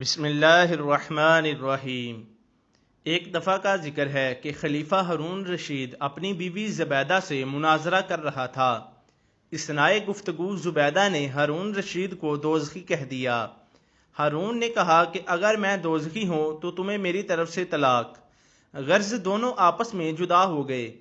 بسم اللہ الرحمن الرحیم۔ ایک دفعہ کا ذکر ہے کہ خلیفہ ہارون رشید اپنی بیوی زبیدہ سے مناظرہ کر رہا تھا۔ اثنائے گفتگو زبیدہ نے ہارون رشید کو دوزخی کہہ دیا۔ ہارون نے کہا کہ اگر میں دوزخی ہوں تو تمہیں میری طرف سے طلاق۔ غرض دونوں آپس میں جدا ہو گئے۔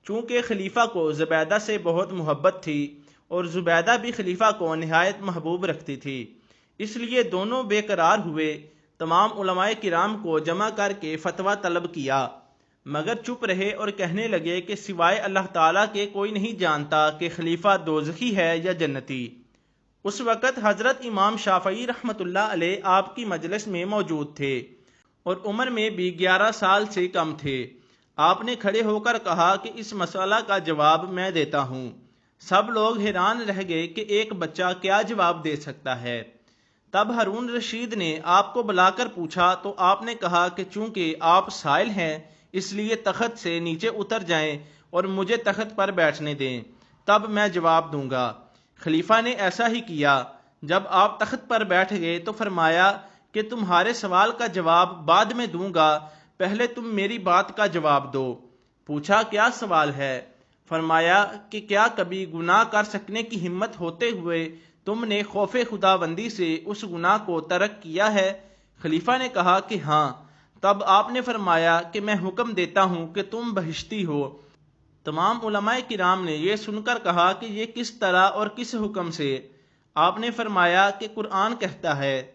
چونکہ خلیفہ کو زبیدہ سے بہت محبت تھی اور زبیدہ بھی خلیفہ کو نہایت محبوب رکھتی تھی، اس لیے دونوں بے قرار ہوئے۔ تمام علماء کرام کو جمع کر کے فتویٰ طلب کیا، مگر چپ رہے اور کہنے لگے کہ سوائے اللہ تعالیٰ کے کوئی نہیں جانتا کہ خلیفہ دوزخی ہے یا جنتی۔ اس وقت حضرت امام شافعی رحمۃ اللہ علیہ آپ کی مجلس میں موجود تھے اور عمر میں بھی 11 سال سے کم تھے۔ آپ نے کھڑے ہو کر کہا کہ اس مسئلہ کا جواب میں دیتا ہوں۔ سب لوگ حیران رہ گئے کہ ایک بچہ کیا جواب دے سکتا ہے۔ تب ہارون رشید نے آپ کو بلا کر پوچھا تو آپ نے کہا کہ چونکہ آپ سائل ہیں اس لیے تخت سے نیچے اتر جائیں اور مجھے تخت پر بیٹھنے دیں، تب میں جواب دوں گا۔ خلیفہ نے ایسا ہی کیا۔ جب آپ تخت پر بیٹھ گئے تو فرمایا کہ تمہارے سوال کا جواب بعد میں دوں گا، پہلے تم میری بات کا جواب دو۔ پوچھا کیا سوال ہے؟ فرمایا کہ کیا کبھی گناہ کر سکنے کی ہمت ہوتے ہوئے تم نے خوف خداوندی سے اس گناہ کو ترک کیا ہے؟ خلیفہ نے کہا کہ ہاں۔ تب آپ نے فرمایا کہ میں حکم دیتا ہوں کہ تم بہشتی ہو۔ تمام علماء کرام نے یہ سن کر کہا کہ یہ کس طرح اور کس حکم سے؟ آپ نے فرمایا کہ قرآن کہتا ہے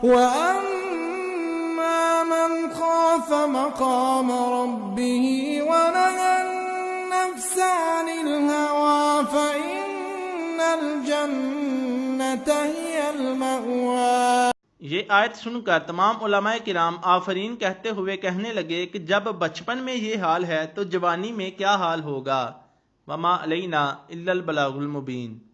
وَأَمَّا مَنْ خَافَ مَقَامَ رَبِّهِ وَنَهَى النَّفْسَ عَنِ الْهَوَىٰ فَإِنَّ الْجَنَّةَ هِيَ الْمَأْوَىٰ۔ یہ آیت سن کر تمام علماء کرام آفرین کہتے ہوئے کہنے لگے کہ جب بچپن میں یہ حال ہے تو جوانی میں کیا حال ہوگا۔ وَمَا عَلَيْنَا إِلَّا الْبَلَاغُ الْمُبِينُ۔